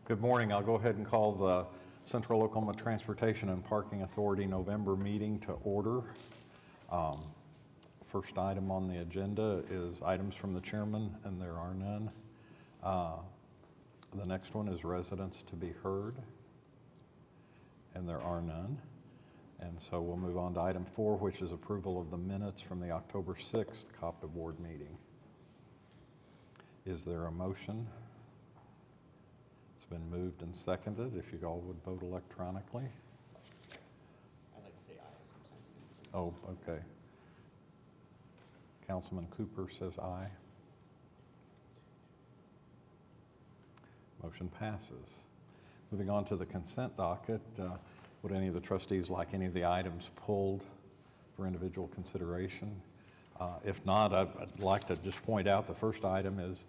Good morning. I'll go ahead and call the Central Oklahoma Transportation and Parking Authority November meeting to order. First item on the agenda is items from the chairman, and there are none. The next one is residents to be heard, and there are none. And so we'll move on to item 4, which is approval of the minutes from the October 6th COPTA board meeting. Is there a motion? It's been moved and seconded. If you all would vote electronically. I'd like to say aye as I'm saying. Oh, okay. Councilman Cooper says aye. Motion passes. Moving on to the consent docket, would any of the trustees like any of the items pulled for individual consideration? If not, I'd like to just point out the first item is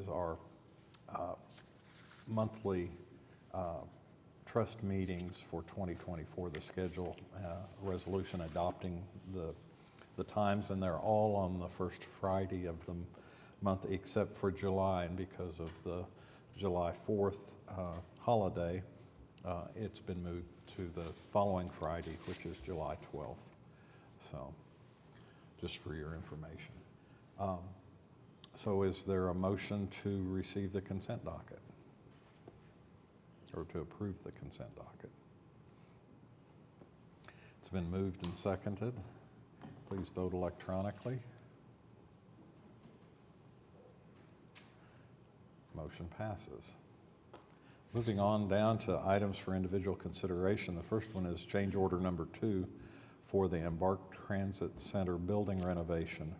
our monthly trust meetings for 2024, the schedule, resolution adopting the times, and they're all on the first Friday of the month except for July, and because of the July 4th holiday, it's been moved to the following Friday, which is July 12th. So just for your information. So is there a motion to receive the consent docket? Or to approve the consent docket? It's been moved and seconded. Please vote electronically. Motion passes. Moving on down to items for individual consideration. The first one is change order number 2 for the Embark Transit Center building renovation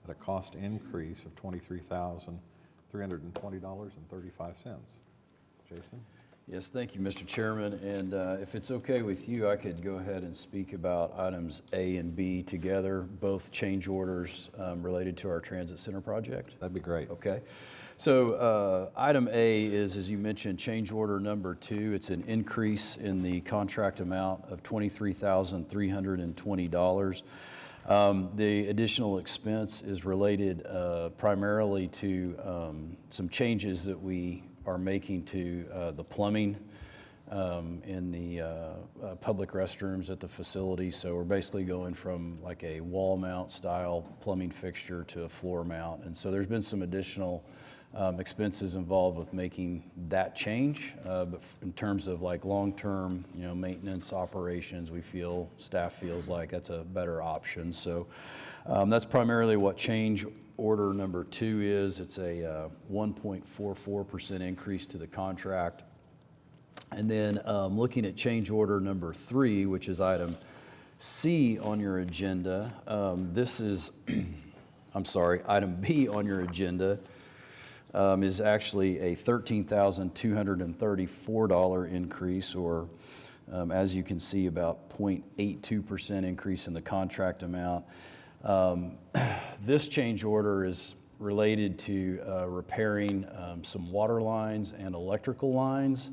at a cost increase of $23,320.35. Jason? Yes, thank you, Mr. Chairman. And if it's okay with you, I could go ahead and speak about items A and B together, both change orders related to our transit center project. That'd be great. Okay. So item A is, as you mentioned, change order number 2. It's an increase in the contract amount of $23,320. The additional expense is related primarily to some changes that we are making to the plumbing in the public restrooms at the facility. So we're basically going from like a wall mount style plumbing fixture to a floor mount. And so there's been some additional expenses involved with making that change. But in terms of like long-term, maintenance operations, staff feels like that's a better option. So that's primarily what change order number 2 is. It's a 1.44% increase to the contract. And then looking at change order number 3, which is item C on your agenda, this is, I'm sorry, item B on your agenda is actually a $13,234 increase, or as you can see, about 0.82% increase in the contract amount. This change order is related to repairing some water lines and electrical lines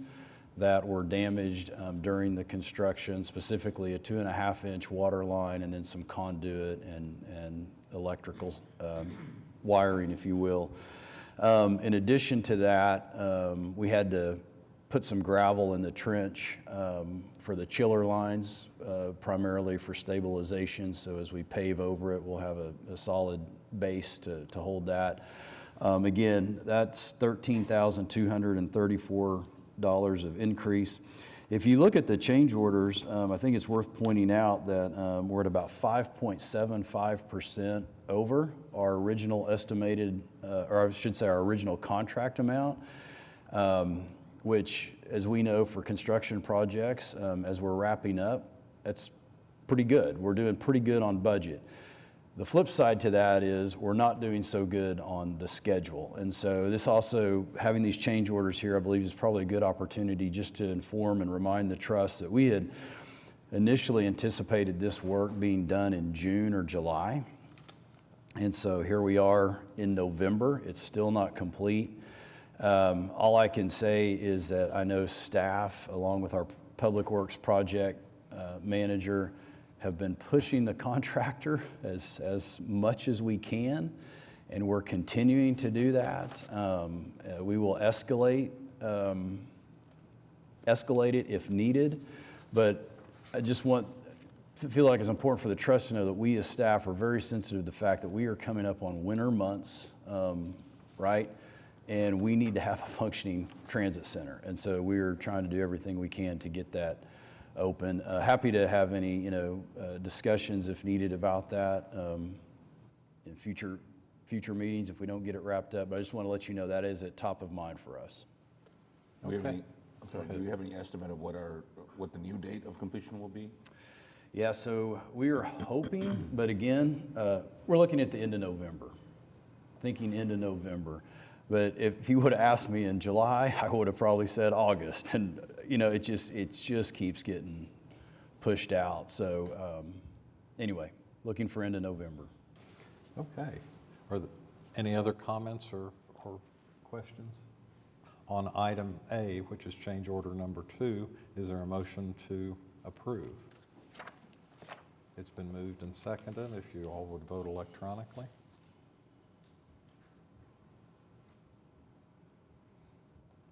that were damaged during the construction, specifically a 2.5-inch water line and then some conduit and electrical wiring, if you will. In addition to that, we had to put some gravel in the trench for the chiller lines, primarily for stabilization. So as we pave over it, we'll have a solid base to hold that. Again, that's $13,234 of increase. If you look at the change orders, I think it's worth pointing out that we're at about 5.75% over our original estimated, or I should say our original contract amount, which, as we know, for construction projects, as we're wrapping up, that's pretty good. We're doing pretty good on budget. The flip side to that is we're not doing so good on the schedule. And so this also, having these change orders here, I believe is probably a good opportunity just to inform and remind the trust that we had initially anticipated this work being done in June or July. And so here we are in November. It's still not complete. All I can say is that I know staff, along with our Public Works project manager, have been pushing the contractor as much as we can, and we're continuing to do that. We will escalate escalate it if needed, but I just feel like it's important for the trust to know that we as staff are very sensitive to the fact that we are coming up on winter months, right? And we need to have a functioning transit center. And so we're trying to do everything we can to get that open. Happy to have any, discussions if needed about that in future meetings if we don't get it wrapped up. But I just want to let you know that is at top of mind for us. Do we have Okay. any, I'm sorry, do we have any estimate of what the new date of completion will be? Yeah, so we are hoping, but again, we're looking at the end of November, thinking end of November. But if you would have asked me in July, I would have probably said August. And, it just keeps getting pushed out. So anyway, looking for end of November. Okay. Are there any other comments or questions? On item A, which is change order number 2, is there a motion to approve? It's been moved and seconded. If you all would vote electronically.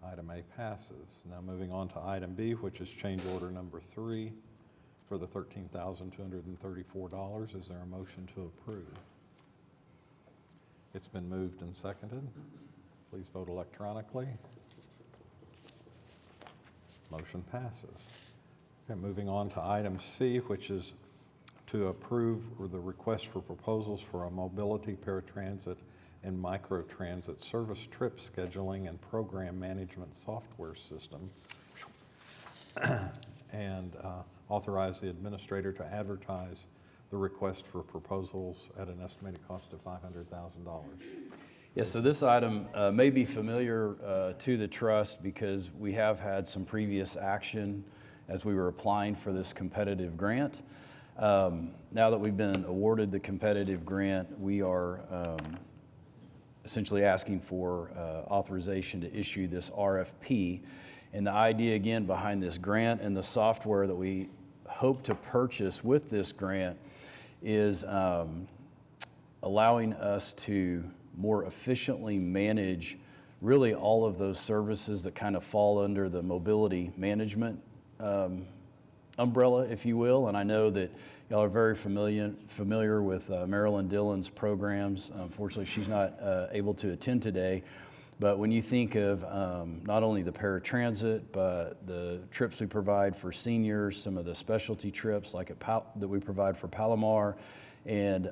Item A passes. Now moving on to item B, which is change order number 3 for the $13,234. Is there a motion to approve? It's been moved and seconded. Please vote electronically. Motion passes. Okay, moving on to item C, which is to approve the request for proposals for a mobility, paratransit, and microtransit service trip scheduling and program management software system, and authorize the administrator to advertise the request for proposals at an estimated cost of $500,000. Yes, so this item may be familiar to the trust because we have had some previous action as we were applying for this competitive grant. Now that we've been awarded the competitive grant, we are essentially asking for authorization to issue this RFP. And the idea, again, behind this grant and the software that we hope to purchase with this grant is allowing us to more efficiently manage really all of those services that kind of fall under the mobility management umbrella, if you will. And I know that y'all are very familiar with Marilyn Dillon's programs. Unfortunately, she's not able to attend today. But when you think of not only the paratransit, but the trips we provide for seniors, some of the specialty trips like that we provide for Palomar, and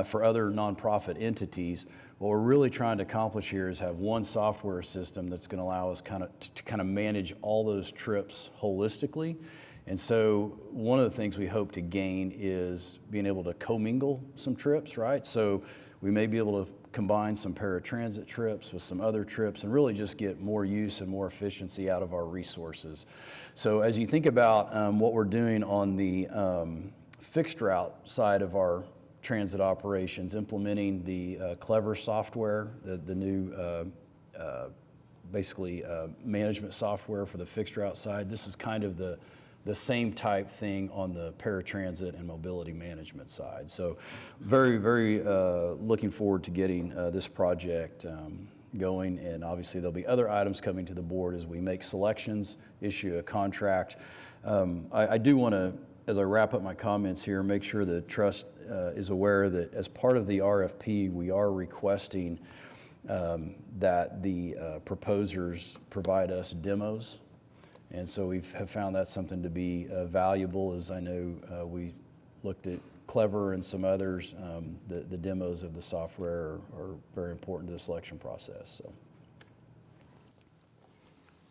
for other nonprofit entities, what we're really trying to accomplish here is have one software system that's going to allow us to manage all those trips holistically. And so one of the things we hope to gain is being able to commingle some trips, right? So we may be able to combine some paratransit trips with some other trips and really just get more use and more efficiency out of our resources. So as you think about what we're doing on the fixed route side of our transit operations, implementing the Clever software, the new basically management software for the fixed route side. This is kind of the same type thing on the paratransit and mobility management side. So very, very looking forward to getting this project going. And obviously there'll be other items coming to the board as we make selections, issue a contract. I do want to, as I wrap up my comments here, make sure the trust is aware that as part of the RFP, we are requesting that the proposers provide us demos. And so we have found that something to be valuable, as I know we looked at Clever and some others. The demos of the software are very important to the selection process. So.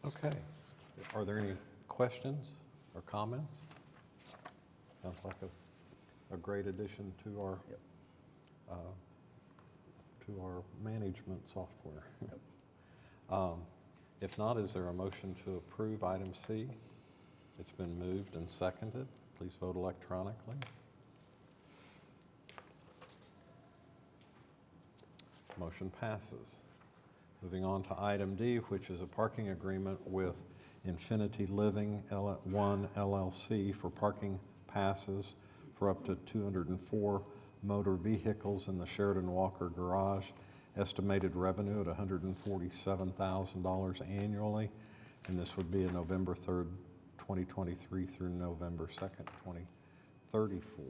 Okay. Are there any questions or comments? Sounds like a great addition to our management software. Yep. If not, is there a motion to approve item C? It's been moved and seconded. Please vote electronically. Motion passes. Moving on to item D, which is a parking agreement with Infinity Living One LLC for parking passes for up to 204 motor vehicles in the Sheridan Walker Garage estimated revenue at $147,000 annually, and this would be a November 3rd, 2023 through November 2nd, 2034.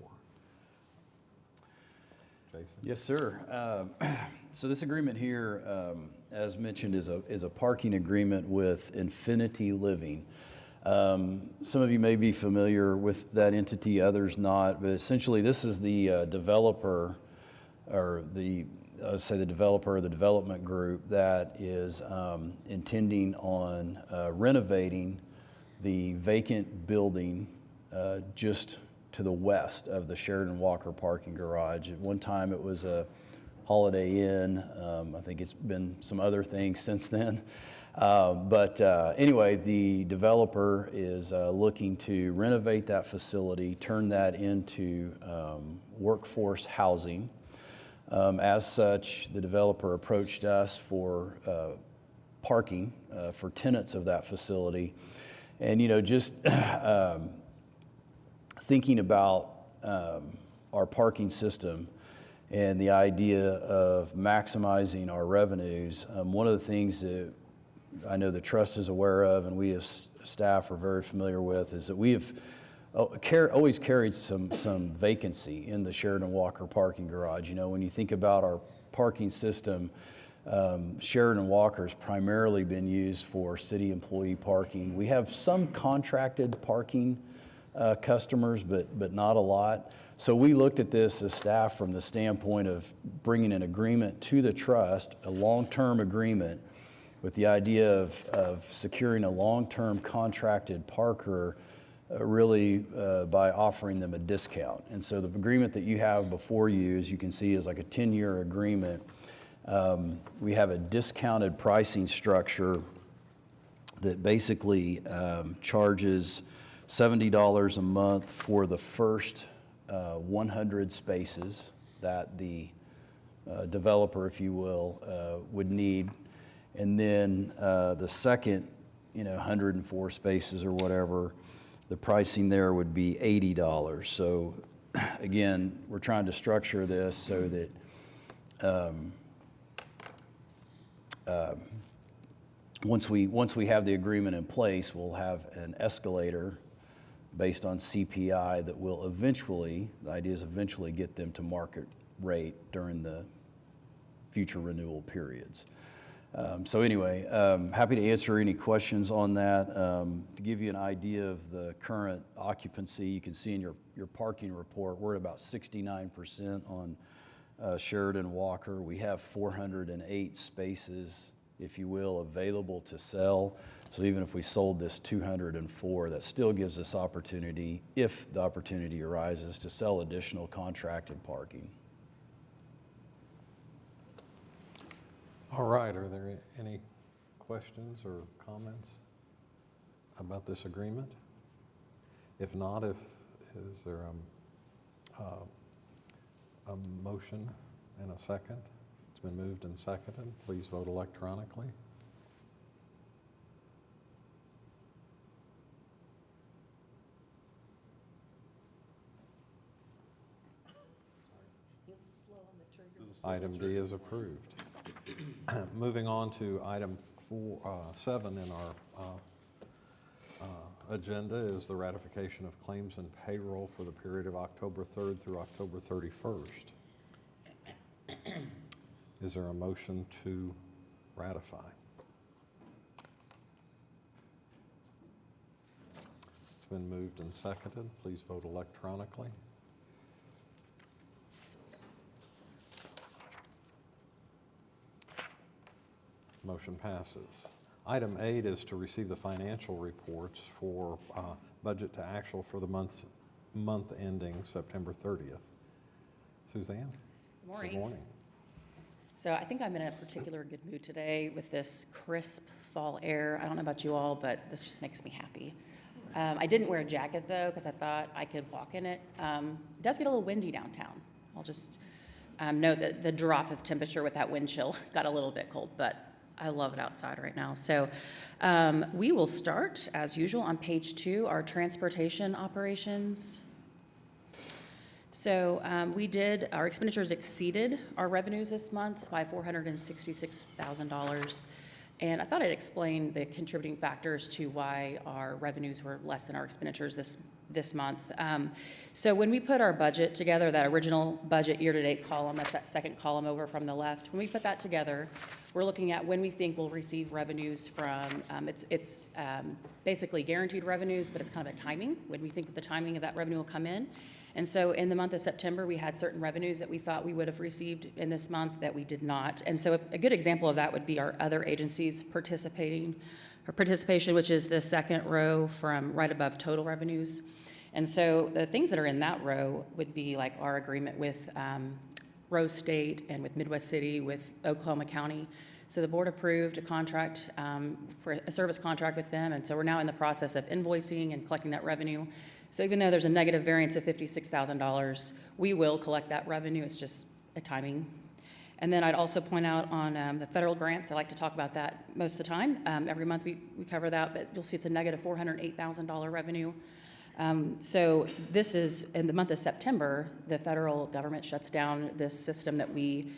Jason? Yes, sir. So this agreement here, as mentioned, is a parking agreement with Infinity Living. Some of you may be familiar with that entity, others not, but essentially this is the developer, or the development group that is intending on renovating the vacant building just to the west of the Sheridan Walker parking garage. At one time it was a Holiday Inn. I think it's been some other things since then. But anyway, the developer is looking to renovate that facility, turn that into workforce housing. As such, the developer approached us for parking for tenants of that facility. And, just thinking about our parking system and the idea of maximizing our revenues, one of the things that I know the trust is aware of and we as staff are very familiar with is that we have always carried some vacancy in the Sheridan Walker parking garage. When you think about our parking system, Sheridan Walker has primarily been used for city employee parking. We have some contracted parking customers, but not a lot. So we looked at this as staff from the standpoint of bringing an agreement to the trust, a long-term agreement, with the idea of securing a long-term contracted parker really by offering them a discount. And so the agreement that you have before you, as you can see, is like a 10-year agreement. We have a discounted pricing structure that basically charges $70 a month for the first 100 spaces that the developer, if you will, would need. And then the second, 104 spaces or whatever, the pricing there would be $80. So again, we're trying to structure this so that once we have the agreement in place, we'll have an escalator based on CPI that will eventually, the idea is eventually get them to market rate during the future renewal periods. So anyway, happy to answer any questions on that. To give you an idea of the current occupancy, you can see in your parking report, we're at about 69% on Sheridan Walker. We have 408 spaces, if you will, available to sell. So even if we sold this 204, that still gives us opportunity, if the opportunity arises, to sell additional contracted parking. All right, are there any questions or comments about this agreement? If not, is there a motion and a second? It's been moved and seconded. Please vote electronically. Item D is approved. Moving on to item 7 in our agenda is the ratification of claims and payroll for the period of October 3rd through October 31st. Is there a motion to ratify? It's been moved and seconded. Please vote electronically. Motion passes. Item 8 is to receive the financial reports for budget to actual for the month ending September 30th. Suzanne? Good morning. Good morning. So I think I'm in a particular good mood today with this crisp fall air. I don't know about you all, but this just makes me happy. I didn't wear a jacket though because I thought I could walk in it. It does get a little windy downtown. I'll just note that the drop of temperature with that wind chill got a little bit cold, but I love it outside right now. So we will start, as usual, on page 2, our transportation operations. So our expenditures exceeded our revenues this month by $466,000. And I thought I'd explain the contributing factors to why our revenues were less than our expenditures this month. So when we put our budget together, that original budget year-to-date column, that's that second column over from the left, when we put that together, we're looking at when we think we'll receive revenues from, it's basically guaranteed revenues, but it's kind of a timing, when we think that the timing of that revenue will come in. And so in the month of September, we had certain revenues that we thought we would have received in this month that we did not. And so a good example of that would be our other agencies participation, which is the second row from right above total revenues. And so the things that are in that row would be like our agreement with Rose State and with Midwest City, with Oklahoma County. So the board approved a contract for a service contract with them, and so we're now in the process of invoicing and collecting that revenue. So even though there's a negative variance of $56,000, we will collect that revenue. It's just a timing. And then I'd also point out on the federal grants, I like to talk about that most of the time. Every month we cover that, but you'll see it's a negative $408,000 revenue. So this is, in the month of September, the federal government shuts down this system that we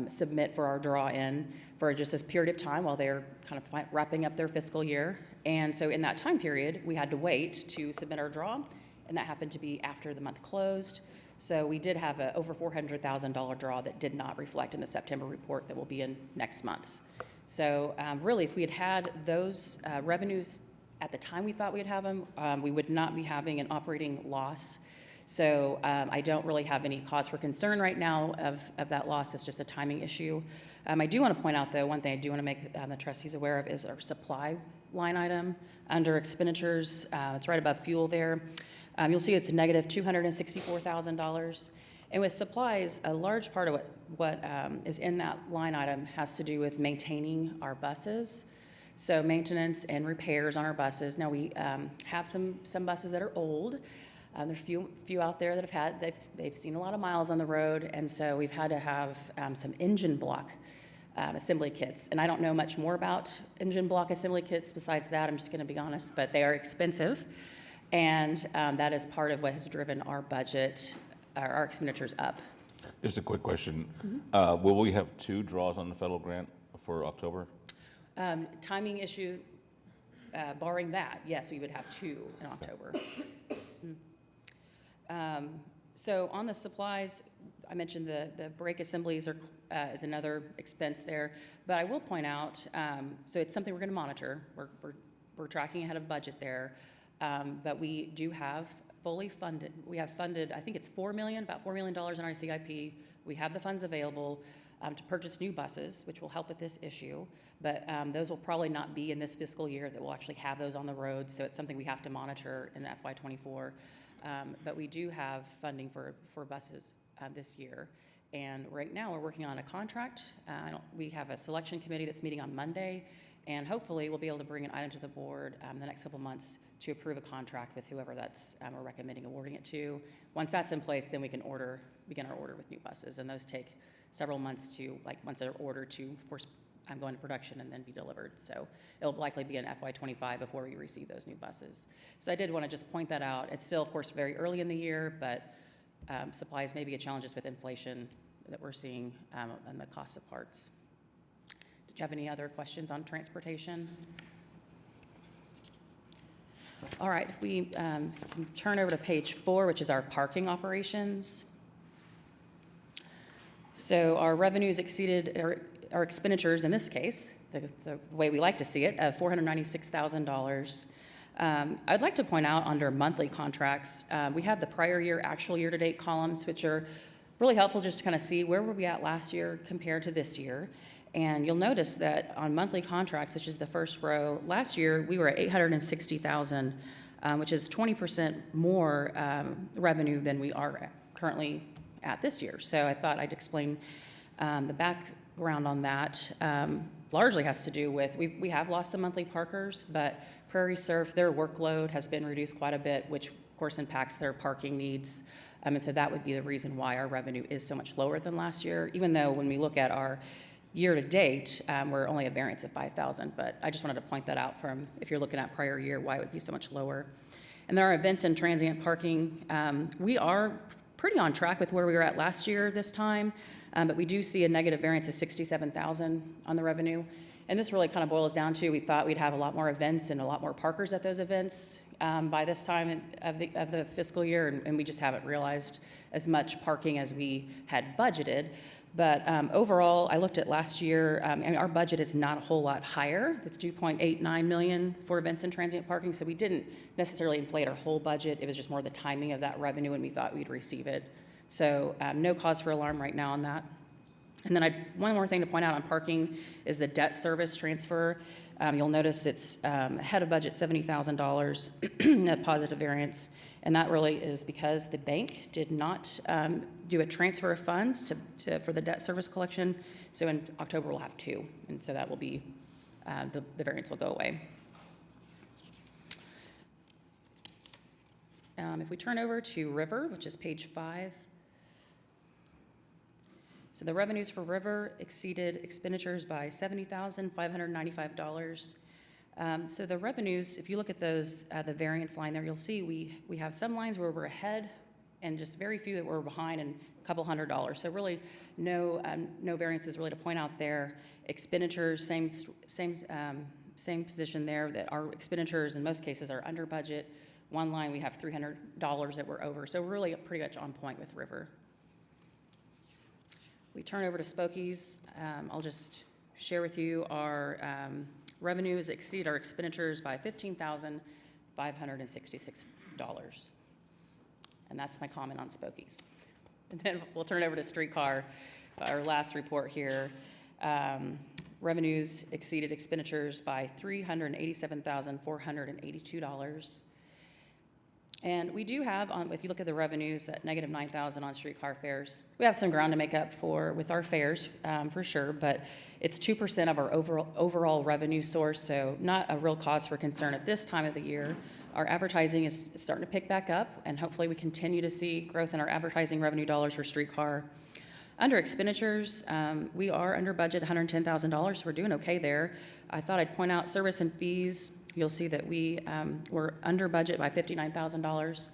submit for our draw-in for just this period of time while they're kind of wrapping up their fiscal year. And so in that time period, we had to wait to submit our draw, and that happened to be after the month closed. So we did have a over $400,000 draw that did not reflect in the September report that will be in next month's. So really, if we had had those revenues at the time we thought we'd have them, we would not be having an operating loss. So I don't really have any cause for concern right now of that loss. It's just a timing issue. I do want to point out, though, one thing I do want to make the trustees aware of is our supply line item under expenditures. It's right above fuel there. You'll see it's a negative $264,000. And with supplies, a large part of what is in that line item has to do with maintaining our buses. So maintenance and repairs on our buses. Now, we have some buses that are old. There's few out there that they've seen a lot of miles on the road, and so we've had to have some engine block assembly kits. And I don't know much more about engine block assembly kits besides that, I'm just going to be honest, but they are expensive, and that is part of what has driven our budget, our expenditures up. Just a quick question. Will we have 2 draws on the federal grant for October? Timing issue, barring that, yes, we would have 2 in October. So on the supplies, I mentioned the brake assemblies is another expense there, but I will point out, so it's something we're going to monitor. We're tracking ahead of budget there, but we do have fully funded. We have funded, I think it's about $4 million in our CIP. We have the funds available to purchase new buses, which will help with this issue, but those will probably not be in this fiscal year that we'll actually have those on the road, so it's something we have to monitor in FY24. But we do have funding for buses this year. And right now, we're working on a contract. We have a selection committee that's meeting on Monday, and hopefully we'll be able to bring an item to the board the next couple months to approve a contract with whoever that's we're recommending awarding it to. Once that's in place, then we can begin our order with new buses, and those take several months to, once they're ordered to, of course, go into production and then be delivered. So it'll likely be in FY25 before we receive those new buses. So I did want to just point that out. It's still, of course, very early in the year, but supplies may be a challenge just with inflation that we're seeing and the cost of parts. Did you have any other questions on transportation? All right, if we can turn over to page 4, which is our parking operations. So our revenues exceeded our expenditures, in this case, the way we like to see it, of $496,000. I'd like to point out under monthly contracts, we have the prior year, actual year-to-date columns, which are really helpful just to kind of see where were we at last year compared to this year. And you'll notice that on monthly contracts, which is the first row, last year we were at $860,000, which is 20% more revenue than we are currently at this year. So I thought I'd explain the background on that. Largely has to do with, we have lost some monthly parkers, but Prairie Surf, their workload has been reduced quite a bit, which of course impacts their parking needs. And so that would be the reason why our revenue is so much lower than last year, even though when we look at our year-to-date, we're only a variance of $5,000, but I just wanted to point that out from, if you're looking at prior year, why it would be so much lower. And there are events and transient parking. We are pretty on track with where we were at last year this time, but we do see a negative variance of 67,000 on the revenue. And this really kind of boils down to, we thought we'd have a lot more events and a lot more parkers at those events by this time of the fiscal year, and we just haven't realized as much parking as we had budgeted. But overall, I looked at last year, and our budget is not a whole lot higher. It's $2.89 million for events and transient parking, so we didn't necessarily inflate our whole budget. It was just more the timing of that revenue, and we thought we'd receive it. So no cause for alarm right now on that. And then one more thing to point out on parking is the debt service transfer. You'll notice it's ahead of budget $70,000 net positive variance, and that really is because the bank did not do a transfer of funds for the debt service collection. So in October we'll have two, and so that will be the variance will go away. If we turn over to River, which is page 5. So the revenues for River exceeded expenditures by $70,595. So the revenues, if you look at those, the variance line there, you'll see we have some lines where we're ahead and just very few that we're behind, and a couple $100. So really no variances really to point out there. Expenditures, same position there, that our expenditures in most cases are under budget. One line we have $300 that we're over. So really pretty much on point with River. We turn over to Spokies. I'll just share with you our revenues exceed our expenditures by $15,566. And that's my comment on Spokies. And then we'll turn it over to Streetcar, our last report here. Revenues exceeded expenditures by $387,482. And we do have, if you look at the revenues, that negative $9,000 on streetcar fares. We have some ground to make up with our fares, for sure, but it's 2% of our overall revenue source, so not a real cause for concern at this time of the year. Our advertising is starting to pick back up, and hopefully we continue to see growth in our advertising revenue dollars for streetcar. Under expenditures, we are under budget $110,000, so we're doing okay there. I thought I'd point out service and fees. You'll see that we were under budget by $59,000,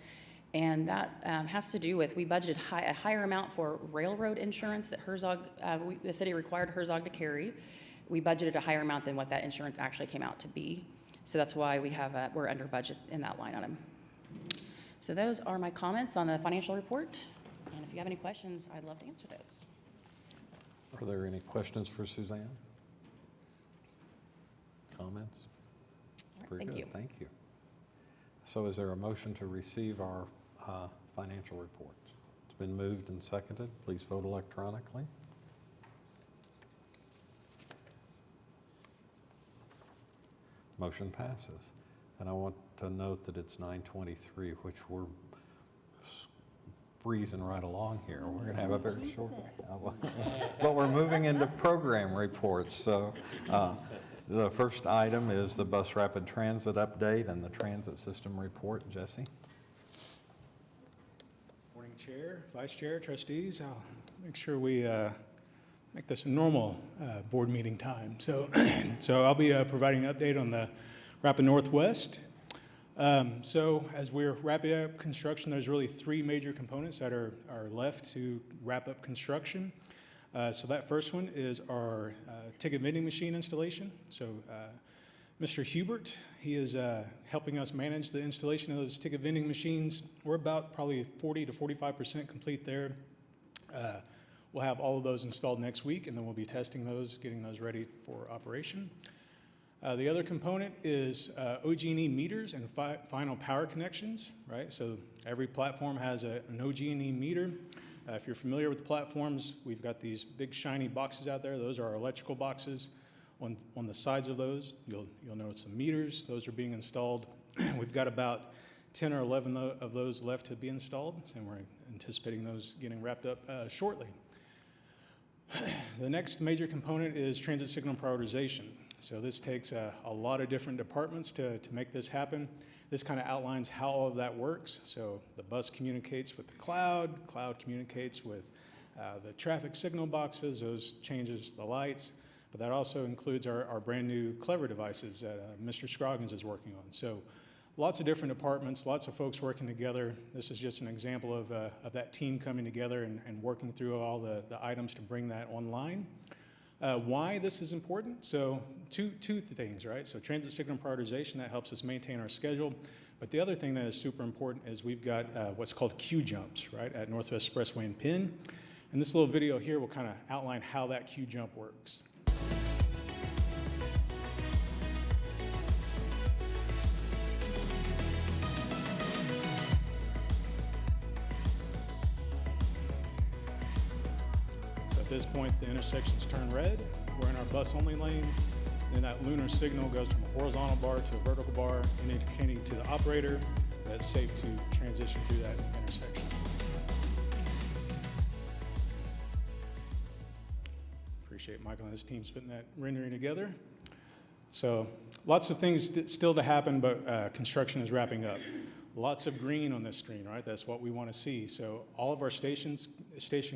and that has to do with we budgeted a higher amount for railroad insurance that Herzog, the city required Herzog to carry. We budgeted a higher amount than what that insurance actually came out to be, so that's why we're under budget in that line item. So those are my comments on the financial report, and if you have any questions, I'd love to answer those. Are there any questions for Suzanne? Comments? Very Thank good. you. Thank you. So is there a motion to receive our financial reports? It's been moved and seconded. Please vote electronically. Motion passes. And I want to note that it's 9:23, which we're breezing right along here. We're going to have a very short, but we're moving into program reports. So the first item is the bus rapid transit update and the transit system report. Jesse? Morning, Chair, Vice Chair, trustees. I'll make sure we make this a normal board meeting time. So, I'll be providing an update on the Rapid Northwest. So as we're wrapping up construction, there's really three major components that are left to wrap up construction. So that first one is our ticket vending machine installation. So Mr. Hubert, he is helping us manage the installation of those ticket vending machines. We're about probably 40 to 45% complete there. We'll have all of those installed next week, and then we'll be testing those, getting those ready for operation. The other component is OG&E meters and final power connections, right? So every platform has an OG&E meter. If you're familiar with the platforms, we've got these big shiny boxes out there. Those are our electrical boxes. On the sides of those, you'll notice some meters. Those are being installed. We've got about 10 or 11 of those left to be installed, and we're anticipating those getting wrapped up shortly. The next major component is transit signal prioritization. So this takes a lot of different departments to make this happen. This kind of outlines how all of that works. So the bus communicates with the cloud communicates with the traffic signal boxes, those changes the lights, but that also includes our brand new Clever devices that Mr. Scroggins is working on. So lots of different departments, lots of folks working together. This is just an example of that team coming together and working through all the items to bring that online. Why this is important? So two things, right? So transit signal prioritization, that helps us maintain our schedule. But the other thing that is super important is we've got what's called queue jumps, right, at Northwest Expressway and Penn. And this little video here will kind of outline how that queue jump works. So at this point, the intersections turn red. We're in our bus-only lane. Then that lunar signal goes from a horizontal bar to a vertical bar, indicating to the operator that it's safe to transition through that intersection. Appreciate Michael and his team putting that rendering together. So lots of things still to happen, but construction is wrapping up. Lots of green on this screen, right? That's what we want to see. So all of our station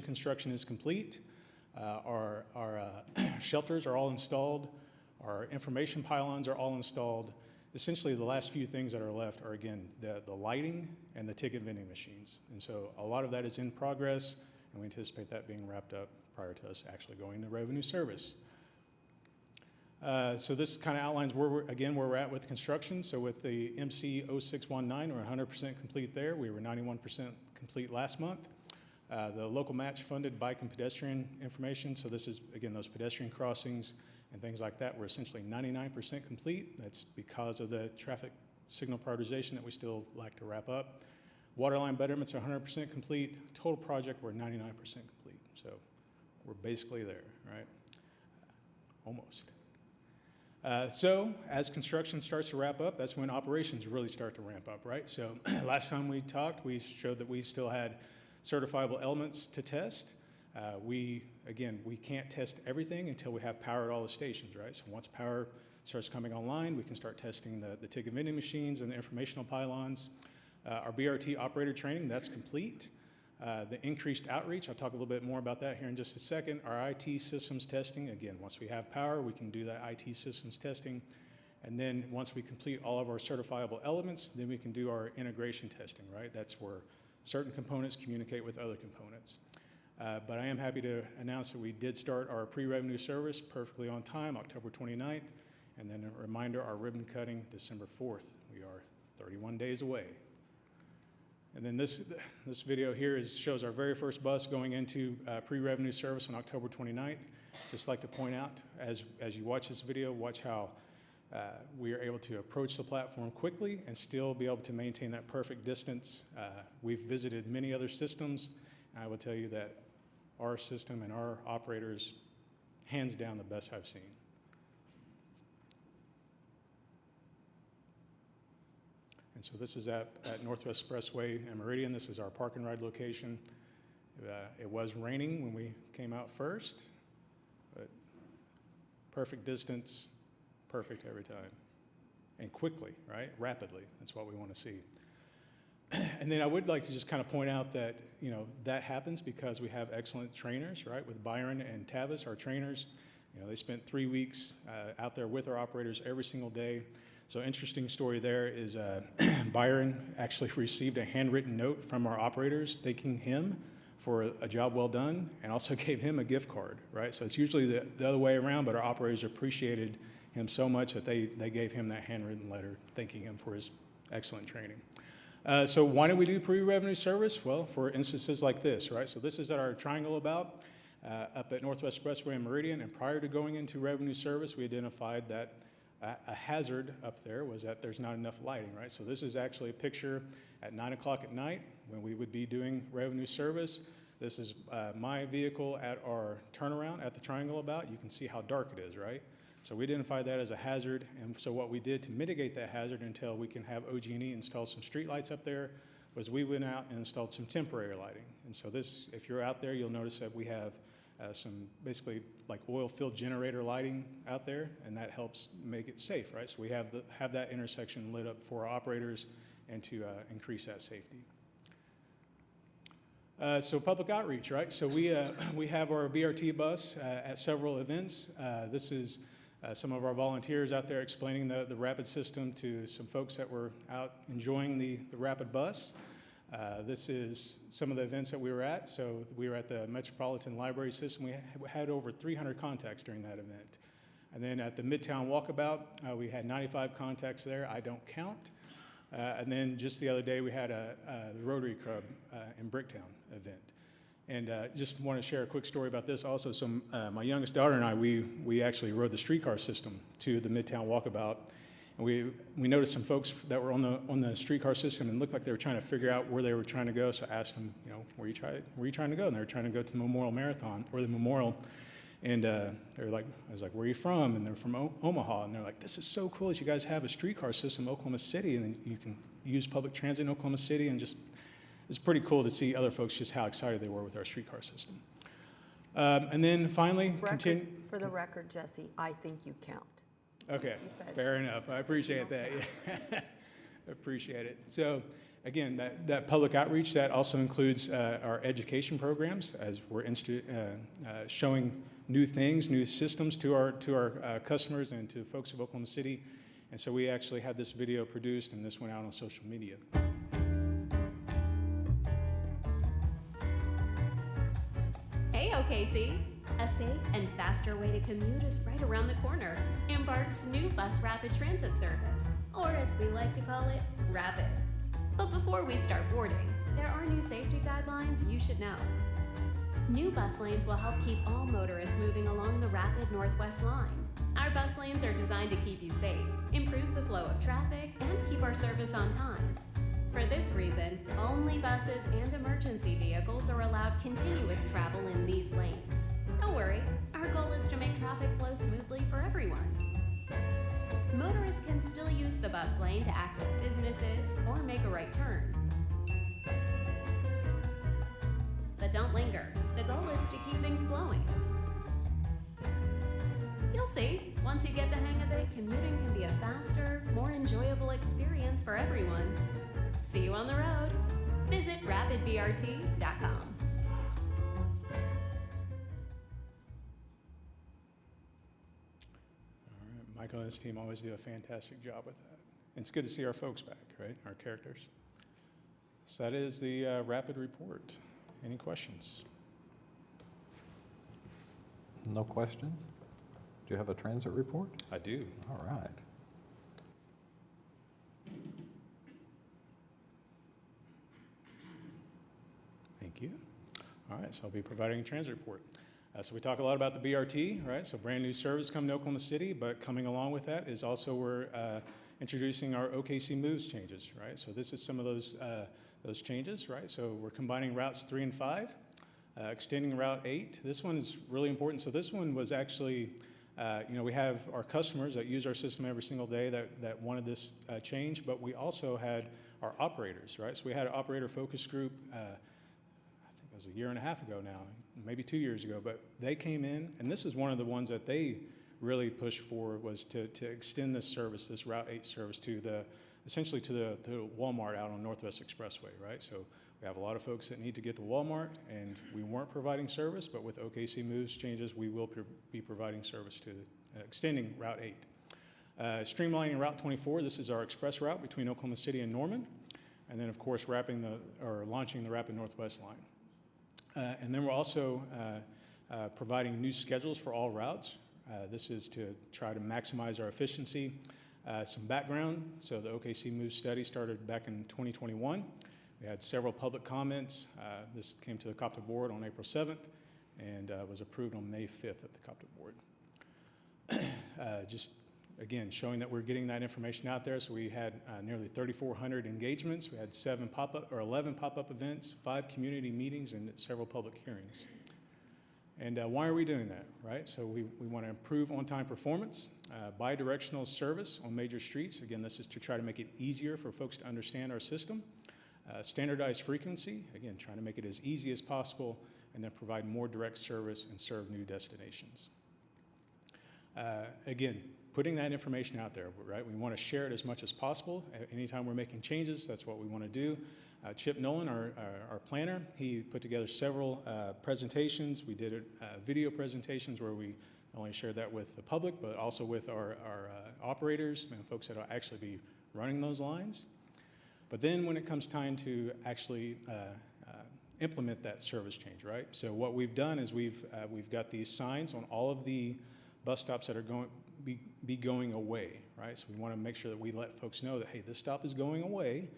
construction is complete. Our shelters are all installed. Our information pylons are all installed. Essentially, the last few things that are left are, again, the lighting and the ticket vending machines. And so a lot of that is in progress, and we anticipate that being wrapped up prior to us actually going to revenue service. So this kind of outlines where we're at with construction. So with the MC 0619, we're 100% complete there. We were 91% complete last month. The local match funded bike and pedestrian information. So this is, again, those pedestrian crossings and things like that. We're essentially 99% complete. That's because of the traffic signal prioritization that we still like to wrap up. Waterline betterments are 100% complete. Total project, we're 99% complete. So we're basically there, right? Almost. So as construction starts to wrap up, that's when operations really start to ramp up, right? So last time we talked, we showed that we still had certifiable elements to test. We can't test everything until we have power at all the stations, right? So once power starts coming online, we can start testing the ticket vending machines and the informational pylons. Our BRT operator training, that's complete. The increased outreach, I'll talk a little bit more about that here in just a second. Our IT systems testing, again, once we have power, we can do that IT systems testing. And then once we complete all of our certifiable elements, then we can do our integration testing, right? That's where certain components communicate with other components. But I am happy to announce that we did start our pre-revenue service perfectly on time, October 29th. And then a reminder, our ribbon cutting, December 4th. We are 31 days away. And then this video here shows our very first bus going into pre-revenue service on October 29th. Just like to point out, as you watch this video, watch how we are able to approach the platform quickly and still be able to maintain that perfect distance. We've visited many other systems, and I will tell you that our system and our operators, hands down, the best I've seen. And so this is at Northwest Expressway and Meridian. This is our park and ride location. It was raining when we came out first, but perfect distance, perfect every time. And quickly, right? Rapidly. That's what we want to see. And then I would like to just kind of point out that, that happens because we have excellent trainers, right? With Byron and Tavis, our trainers. They spent 3 weeks out there with our operators every single day. So interesting story there is Byron actually received a handwritten note from our operators thanking him for a job well done and also gave him a gift card, right? So it's usually the other way around, but our operators appreciated him so much that they gave him that handwritten letter thanking him for his excellent training. So why do we do pre-revenue service? Well, for instances like this, right? So this is at our triangle about up at Northwest Expressway and Meridian, and prior to going into revenue service, we identified that a hazard up there was that there's not enough lighting, right? So this is actually a picture at 9 o'clock at night when we would be doing revenue service. This is my vehicle at our turnaround at the triangle about. You can see how dark it is, right? So we identified that as a hazard, and so what we did to mitigate that hazard until we can have OG&E install some street lights up there was we went out and installed some temporary lighting. And so this, if you're out there, you'll notice that we have some basically like oil-filled generator lighting out there, and that helps make it safe, right? So we have that intersection lit up for our operators and to increase that safety. So public outreach, right? So we have our BRT bus at several events. This is some of our volunteers out there explaining the rapid system to some folks that were out enjoying the rapid bus. This is some of the events that we were at. So we were at the Metropolitan Library System. We had over 300 contacts during that event. And then at the Midtown Walkabout, we had 95 contacts there. I don't count. And then just the other day, we had the Rotary Club in Bricktown event. And just want to share a quick story about this also. So my youngest daughter and I, we actually rode the streetcar system to the Midtown Walkabout. And we noticed some folks that were on the streetcar system and looked like they were trying to figure out where they were trying to go. So I asked them, where are you trying to go? And they were trying to go to the Memorial Marathon or the Memorial. And they were like, I was like, where are you from? And they're from Omaha. And they're like, this is so cool that you guys have a streetcar system in Oklahoma City, and then you can use public transit in Oklahoma City. And just, it's pretty cool to see other folks just how excited they were with our streetcar system. And then finally, continue. For the record, Jesse, I think you count. Okay, You said- fair enough. I appreciate that. Yeah. Appreciate it. So again, that public outreach, that also includes our education programs, as we're showing new things, new systems to our customers and to folks of Oklahoma City. And so we actually had this video produced, and this went out on social media. Hey OKC! A safe and faster way to commute is right around the corner. Embark's new bus rapid transit service, or as we like to call it, rapid. But before we start boarding, there are new safety guidelines you should know. New bus lanes will help keep all motorists moving along the rapid Northwest line. Our bus lanes are designed to keep you safe, improve the flow of traffic, and keep our service on time. For this reason, only buses and emergency vehicles are allowed continuous travel in these lanes. Don't worry, our goal is to make traffic flow smoothly for everyone. Motorists can still use the bus lane to access businesses or make a right turn. But don't linger. The goal is to keep things flowing. You'll see, once you get the hang of it, commuting can be a faster, more enjoyable experience for everyone. See you on the road. Visit rapidbrt.com. All right, Michael and his team always do a fantastic job with that. And it's good to see our folks back, right? Our characters. So that is the rapid report. Any questions? No questions? Do you have a transit report? I do. All right. Thank you. All right, so I'll be providing a transit report. So we talk a lot about the BRT, right? So brand new service coming to Oklahoma City, but coming along with that is also we're introducing our OKC Moves changes, right? So this is some of those changes, right? So we're combining routes 3 and 5, extending Route 8. This one is really important. So this one was actually, we have our customers that use our system every single day that wanted this change, but we also had our operators, right? So we had an operator focus group, I think it was a year and a half ago now, maybe 2 years ago, but they came in, and this is one of the ones that they really pushed for, was to extend this service, this Route 8 service, to essentially to the Walmart out on Northwest Expressway, right? So we have a lot of folks that need to get to Walmart, and we weren't providing service, but with OKC Moves changes, we will be providing service to extending Route 8. Streamlining Route 24, this is our express route between Oklahoma City and Norman, and then of course launching the Rapid Northwest line. And then we're also providing new schedules for all routes. This is to try to maximize our efficiency. Some background, so the OKC Moves study started back in 2021. We had several public comments. This came to the COPTA board on April 7th and was approved on May 5th at the COPTA board. Just again, showing that we're getting that information out there. So we had nearly 3,400 engagements. We had 11 pop-up events, 5 community meetings, and several public hearings. And why are we doing that, right? So we want to improve on-time performance, bi-directional service on major streets. Again, this is to try to make it easier for folks to understand our system. Standardized frequency, again, trying to make it as easy as possible, and then provide more direct service and serve new destinations. Again, putting that information out there, right? We want to share it as much as possible. Anytime we're making changes, that's what we want to do. Chip Nolan, our planner, he put together several presentations. We did video presentations where we not only share that with the public, but also with our operators and folks that will actually be running those lines. But then when it comes time to actually implement that service change, right? So what we've done is we've got these signs on all of the bus stops that are be going away, right? So we want to make sure that we let folks know that, hey, this stop is going away,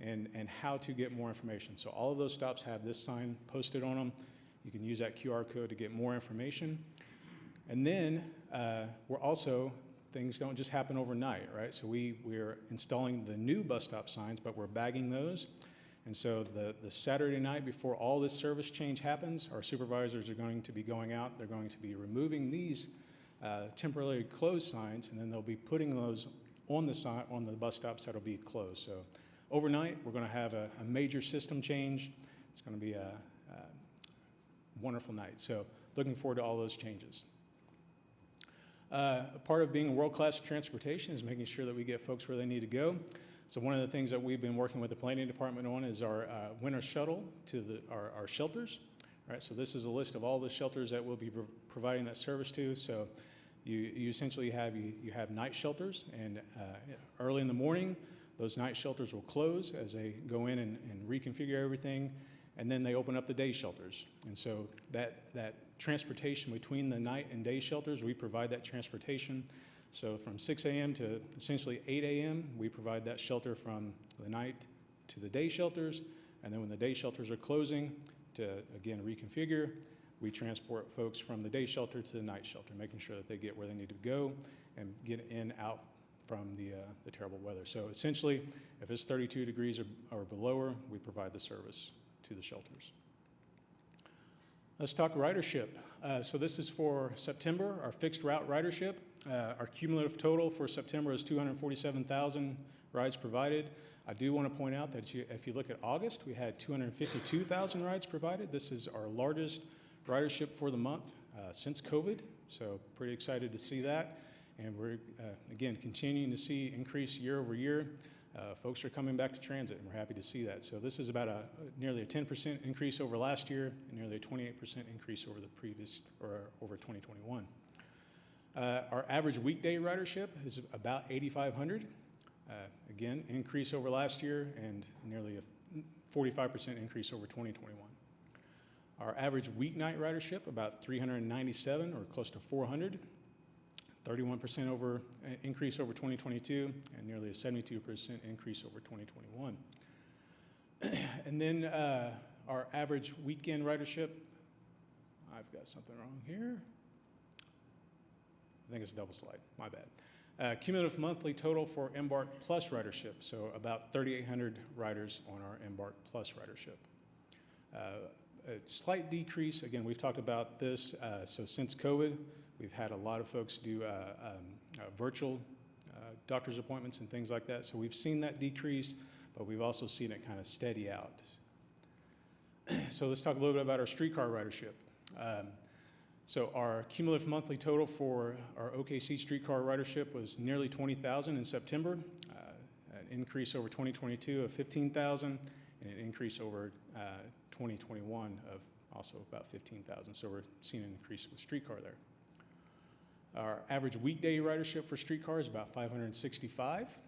and how to get more information. So all of those stops have this sign posted on them. You can use that QR code to get more information. And then we're also, things don't just happen overnight, right? So we're installing the new bus stop signs, but we're bagging those. And so the Saturday night before all this service change happens, our supervisors are going to be going out. They're going to be removing these temporarily closed signs, and then they'll be putting those on the bus stops that'll be closed. So overnight, we're going to have a major system change. It's going to be a wonderful night. So looking forward to all those changes. A part of being world-class transportation is making sure that we get folks where they need to go. So one of the things that we've been working with the planning department on is our winter shuttle to our shelters. Right, so this is a list of all the shelters that we'll be providing that service to. So you essentially have night shelters, and early in the morning, those night shelters will close as they go in and reconfigure everything, and then they open up the day shelters. And so that transportation between the night and day shelters, we provide that transportation. So from 6 a.m. to essentially 8 a.m., we provide that shelter from the night to the day shelters, and then when the day shelters are closing, to again reconfigure, we transport folks from the day shelter to the night shelter, making sure that they get where they need to go and get in, out from the terrible weather. So essentially, if it's 32 degrees or below, we provide the service to the shelters. Let's talk ridership. So this is for September, our fixed route ridership. Our cumulative total for September is 247,000 rides provided. I do want to point out that if you look at August, we had 252,000 rides provided. This is our largest ridership for the month since COVID, so pretty excited to see that. And we're, again, continuing to see increase year over year. Folks are coming back to transit, and we're happy to see that. So this is about nearly a 10% increase over last year, and nearly a 28% increase over the previous, or over 2021. Our average weekday ridership is about 8,500. Again, increase over last year, and nearly a 45% increase over 2021. Our average weeknight ridership, about 397, or close to 400. 31% increase over 2022, and nearly a 72% increase over 2021. And then our average weekend ridership, I've got something wrong here. I think it's a double slide, my bad. Cumulative monthly total for Embark Plus ridership, so about 3,800 riders on our Embark Plus ridership. A slight decrease, again, we've talked about this, so since COVID, we've had a lot of folks do virtual doctor's appointments and things like that. So we've seen that decrease, but we've also seen it kind of steady out. So let's talk a little bit about our streetcar ridership. So our cumulative monthly total for our OKC streetcar ridership was nearly 20,000 in September, an increase over 2022 of 15,000, and an increase over 2021 of also about 15,000. So we're seeing an increase with streetcar there. Our average weekday ridership for streetcar is about 565,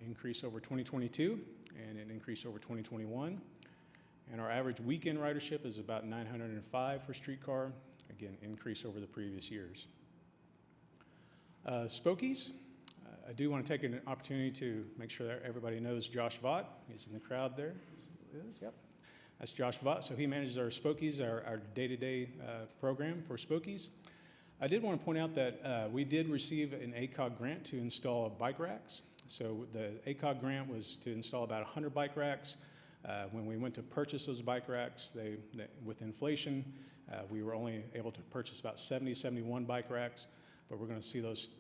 increase over 2022, and an increase over 2021. And our average weekend ridership is about 905 for streetcar, again, increase over the previous years. Spokies, I do want to take an opportunity to make sure that everybody knows Josh Vaught. He's in the crowd there. Yep. That's Josh Vaught. So he manages our Spokies, our day-to-day program for Spokies. I did want to point out that we did receive an ACOG grant to install bike racks. So the ACOG grant was to install about 100 bike racks. When we went to purchase those bike racks, with inflation, we were only able to purchase about 71 bike racks, but we're going to see those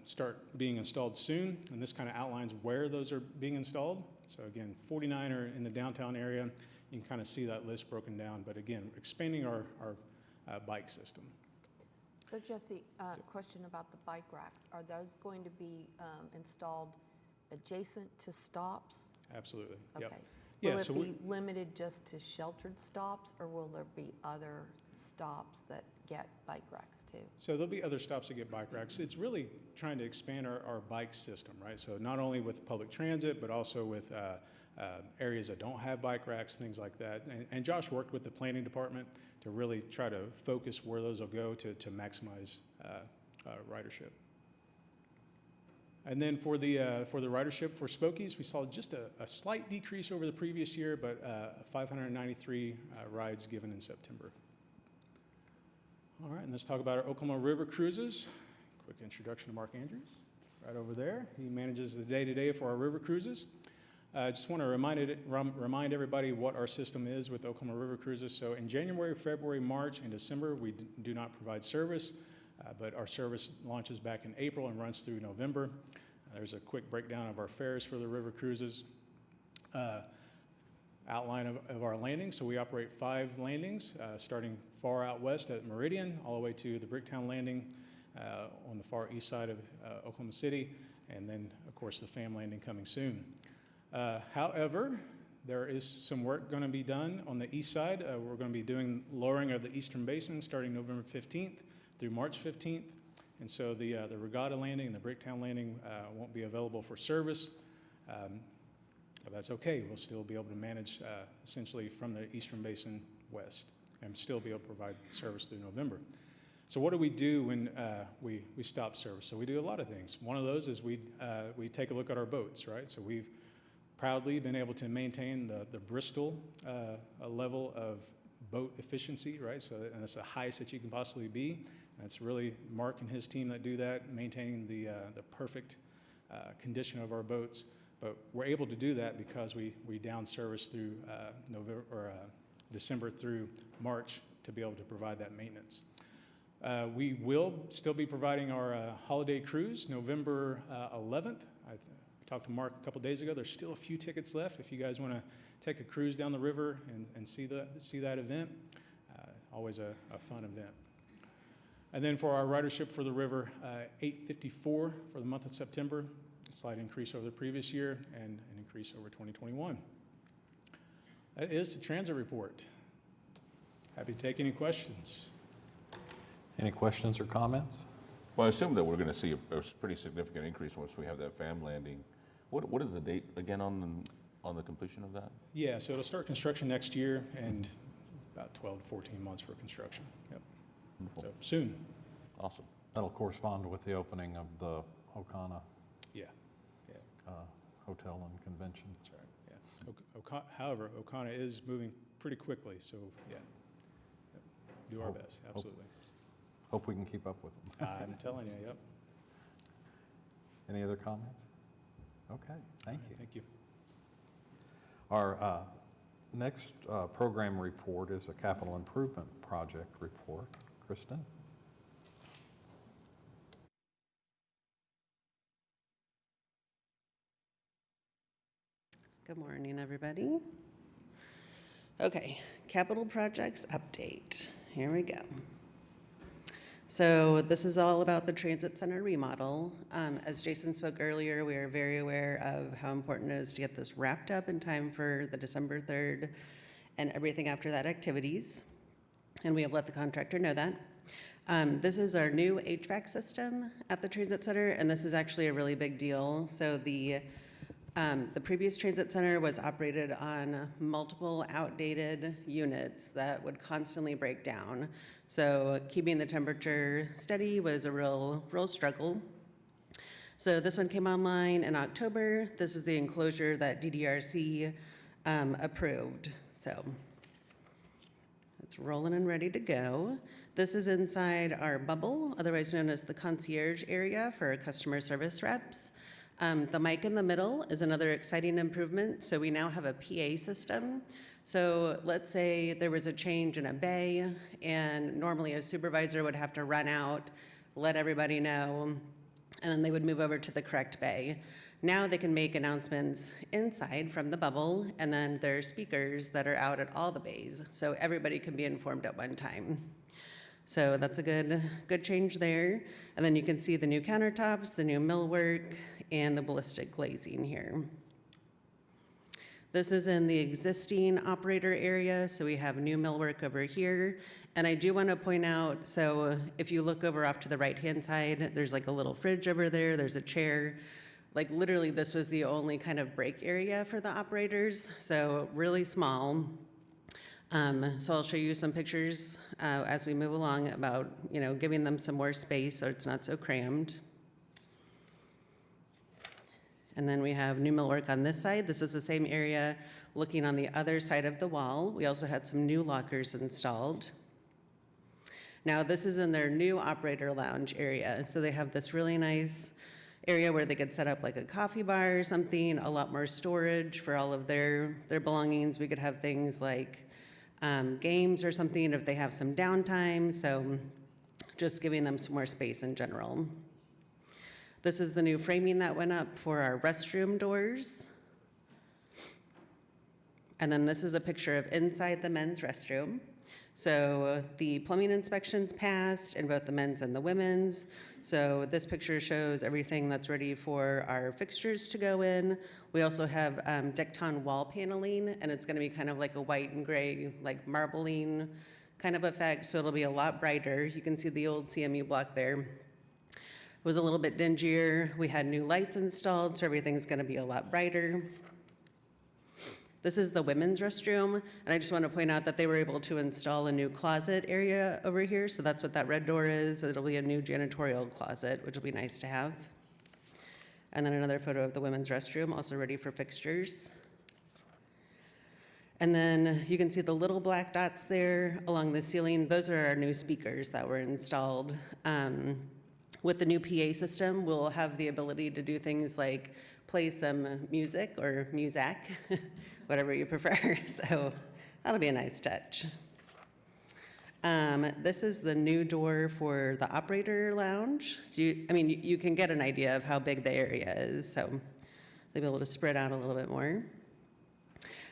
start being installed soon, and this kind of outlines where those are being installed. So again, 49 are in the downtown area. You can kind of see that list broken down, but again, expanding our bike system. So Jesse, question about the bike racks. Are those going to be installed adjacent to stops? Absolutely. Okay. Yep. Will Yeah, it be limited just to sheltered stops, or will there be other stops that get bike racks too? So there'll be other stops that get bike racks. It's really trying to expand our bike system, right? So not only with public transit, but also with areas that don't have bike racks, things like that. And Josh worked with the planning department to really try to focus where those will go to maximize ridership. And then for the ridership for Spokies, we saw just a slight decrease over the previous year, but 593 rides given in September. All right, and let's talk about our Oklahoma River cruises. Quick introduction to Mark Andrews, right over there. He manages the day-to-day for our river cruises. I just want to remind everybody what our system is with Oklahoma River Cruises. So in January, February, March, and December, we do not provide service, but our service launches back in April and runs through November. There's a quick breakdown of our fares for the river cruises. Outline of our landings. So we operate 5 landings, starting far out west at Meridian, all the way to the Bricktown landing on the far east side of Oklahoma City, and then, of course, the FAM landing coming soon. However, there is some work going to be done on the east side. We're going to be doing lowering of the Eastern Basin starting November 15th through March 15th. And so the Regatta landing and the Bricktown landing won't be available for service. But that's okay. We'll still be able to manage essentially from the Eastern Basin west and still be able to provide service through November. So what do we do when we stop service? So we do a lot of things. One of those is we take a look at our boats, right? So we've proudly been able to maintain the Bristol level of boat efficiency, right? So and that's the highest that you can possibly be. That's really Mark and his team that do that, maintaining the perfect condition of our boats. But we're able to do that because we down service through December through March to be able to provide that maintenance. We will still be providing our holiday cruise November 11th. I talked to Mark a couple days ago. There's still a few tickets left if you guys want to take a cruise down the river and see that event. Always a fun event. And then for our ridership for the river, 854 for the month of September. A slight increase over the previous year and an increase over 2021. That is the transit report. Happy to take any questions. Any questions or comments? Well, I assume that we're going to see a pretty significant increase once we have that FAM landing. What is the date again on the completion of that? Yeah, so it'll start construction next year and about 12 to 14 months for construction. Yep. Wonderful. So soon. Awesome. That'll correspond with the opening of the Okana Yeah. Hotel and Convention. That's right. Yeah. However, Okana is moving pretty quickly, so yeah. Yep. Do our best. Absolutely. Hope we can keep up with them. I'm telling you. Yep. Any other comments? Okay, thank you. Thank you. Our next program report is a capital improvement project report. Kristen? Good morning, everybody. Okay, capital projects update. Here we go. So this is all about the transit center remodel. As Jason spoke earlier, we are very aware of how important it is to get this wrapped up in time for the December 3rd and everything after that activities. And we have let the contractor know that. This is our new HVAC system at the transit center, and this is actually a really big deal. So the previous transit center was operated on multiple outdated units that would constantly break down. So keeping the temperature steady was a real struggle. So this one came online in October. This is the enclosure that DDRC approved. So it's rolling and ready to go. This is inside our bubble, otherwise known as the concierge area for customer service reps. The mic in the middle is another exciting improvement. So we now have a PA system. So let's say there was a change in a bay, and normally a supervisor would have to run out, let everybody know, and then they would move over to the correct bay. Now they can make announcements inside from the bubble, and then there are speakers that are out at all the bays, so everybody can be informed at one time. So that's a good change there. And then you can see the new countertops, the new millwork, and the ballistic glazing here. This is in the existing operator area, so we have new millwork over here. And I do want to point out, so if you look over off to the right-hand side, there's like a little fridge over there, there's a chair. Like literally, this was the only kind of break area for the operators, so really small. So I'll show you some pictures as we move along about, giving them some more space so it's not so crammed. And then we have new millwork on this side. This is the same area looking on the other side of the wall. We also had some new lockers installed. Now this is in their new operator lounge area. So they have this really nice area where they could set up like a coffee bar or something, a lot more storage for all of their belongings. We could have things like games or something if they have some downtime. So just giving them some more space in general. This is the new framing that went up for our restroom doors. And then this is a picture of inside the men's restroom. So the plumbing inspections passed in both the men's and the women's. So this picture shows everything that's ready for our fixtures to go in. We also have Decton wall paneling, and it's gonna be kind of like a white and gray, like marbling kind of effect. So it'll be a lot brighter. You can see the old CMU block there. It was a little bit dingier. We had new lights installed, so everything's gonna be a lot brighter. This is the women's restroom, and I just want to point out that they were able to install a new closet area over here, so that's what that red door is. It'll be a new janitorial closet, which will be nice to have. And then another photo of the women's restroom, also ready for fixtures. And then you can see the little black dots there along the ceiling. Those are our new speakers that were installed. With the new PA system, we'll have the ability to do things like play some music or muzak, whatever you prefer. So that'll be a nice touch. This is the new door for the operator lounge. So you can get an idea of how big the area is. So they'll be able to spread out a little bit more.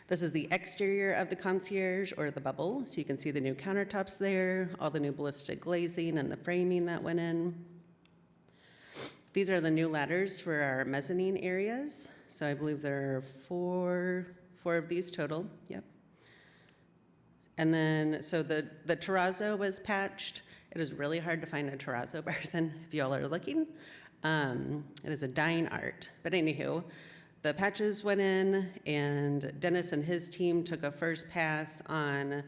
This is the exterior of the concierge or the bubble. So you can see the new countertops there, all the new ballistic glazing and the framing that went in. These are the new ladders for our mezzanine areas. So I believe there are four of these total, yep. And then, so the terrazzo was patched. It is really hard to find a terrazzo person if y'all are looking. It is a dying art. But anywho, the patches went in and Dennis and his team took a first pass on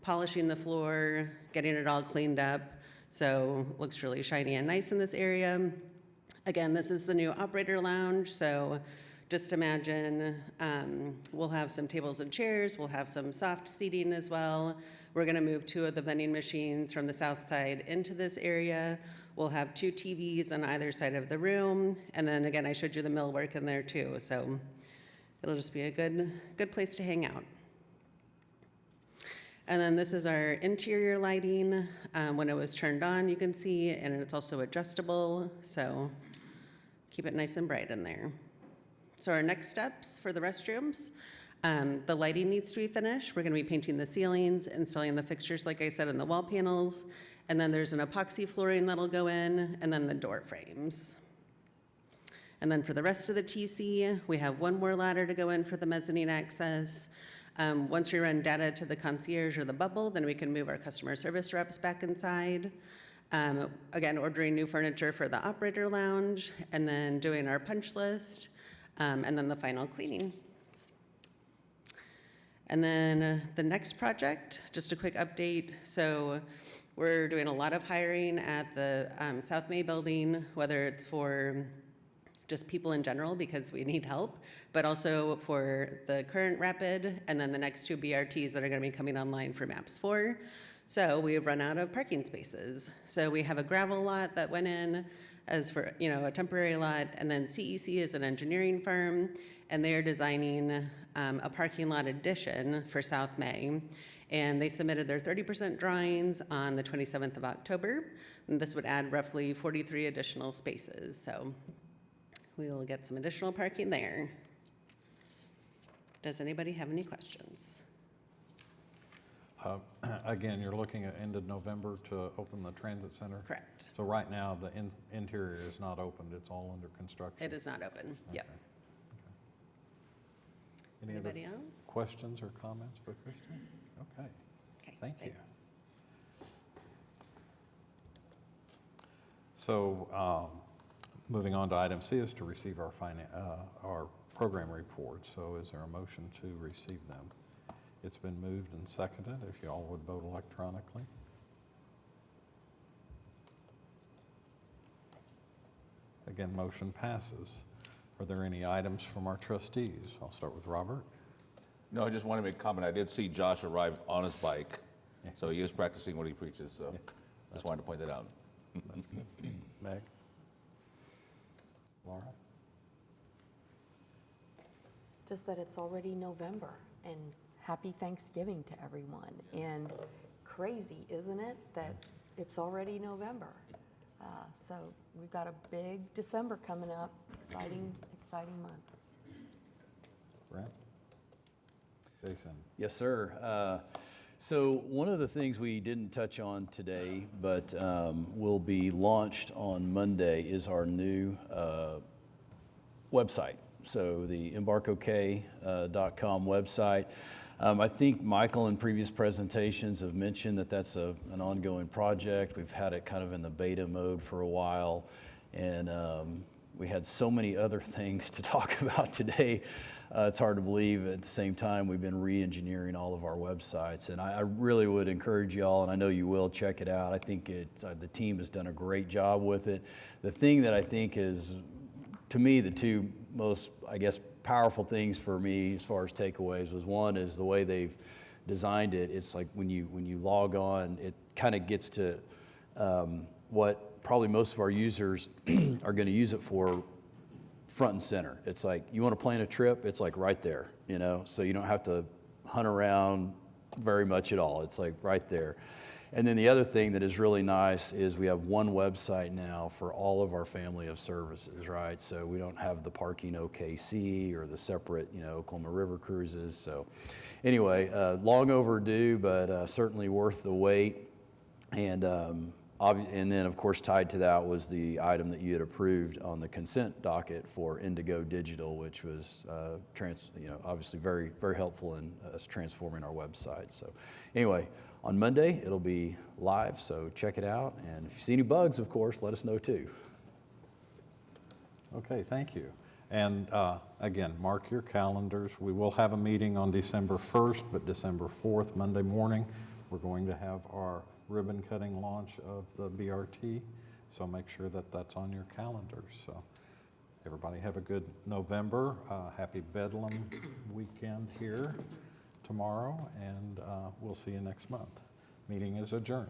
polishing the floor, getting it all cleaned up. So it looks really shiny and nice in this area. Again, this is the new operator lounge, so just imagine we'll have some tables and chairs, we'll have some soft seating as well. We're gonna move 2 of the vending machines from the south side into this area. We'll have 2 TVs on either side of the room, and then again, I showed you the millwork in there too, so it'll just be a good place to hang out. And then this is our interior lighting. When it was turned on, you can see, and it's also adjustable, so keep it nice and bright in there. So our next steps for the restrooms, the lighting needs to be finished. We're gonna be painting the ceilings, installing the fixtures, like I said, in the wall panels, and then there's an epoxy flooring that'll go in, and then the door frames. And then for the rest of the TC, we have 1 more ladder to go in for the mezzanine access. Once we run data to the concierge or the bubble, then we can move our customer service reps back inside. Again, ordering new furniture for the operator lounge, and then doing our punch list, and then the final cleaning. And then the next project, just a quick update. So we're doing a lot of hiring at the South May building, whether it's for just people in general because we need help, but also for the current rapid and then the next 2 BRTs that are gonna be coming online for MAPS 4. So we have run out of parking spaces. So we have a gravel lot that went in as for, a temporary lot, and then CEC is an engineering firm, and they are designing a parking lot addition for South May. And they submitted their 30% drawings on the 27th of October. And this would add roughly 43 additional spaces. So we will get some additional parking there. Does anybody have any questions? Again, you're looking at end of November to open the transit center? Correct. So right now, the interior is not opened, it's all under construction? It is not open, yep. Okay. Any other Anybody else? questions or comments for Kristen? Okay, Okay, thank you. thanks. So, moving on to item C is to receive our program report. So is there a motion to receive them? It's been moved and seconded. If you all would vote electronically. Again, motion passes. Are there any items from our trustees? I'll start with Robert. No, I just want to make a comment. I did see Josh arrive on his bike, so he is practicing what he preaches, so just wanted to point that out. That's good. Meg? Laura? Just that it's already November, and happy Thanksgiving to everyone. And crazy, isn't it, that it's already November? So we've got a big December coming up. Exciting, exciting month. Brent? Jason? Yes, sir. So one of the things we didn't touch on today, but will be launched on Monday, is our new website. So the embarkok.com website. I think Michael in previous presentations have mentioned that that's an ongoing project. We've had it kind of in the beta mode for a while, and we had so many other things to talk about today. It's hard to believe. At the same time, we've been re-engineering all of our websites, and I really would encourage y'all, and I know you will, check it out. I think the team has done a great job with it. The thing that I think is, to me, the two most, I guess, powerful things for me as far as takeaways was, one is the way they've designed it. It's like when you log on, it kind of gets to what probably most of our users are going to use it for, front and center. It's like, you want to plan a trip, it's like right there, you know, so you don't have to hunt around very much at all. It's like right there. And then the other thing that is really nice is we have one website now for all of our family of services, right? So we don't have the Parking OKC or the separate, you know, Oklahoma River cruises. So anyway, long overdue, but certainly worth the wait. And then, of course, tied to that was the item that you had approved on the consent docket for Indigo Digital, which was, obviously very, very helpful in us transforming our website. So anyway, on Monday, it'll be live, so check it out. And if you see any bugs, of course, let us know too. Okay, thank you. And again, mark your calendars. We will have a meeting on December 1st, but December 4th, Monday morning, we're going to have our ribbon cutting launch of the BRT. So make sure that that's on your calendars. So everybody have a good November. Happy Bedlam weekend here tomorrow, and we'll see you next month. Meeting is adjourned.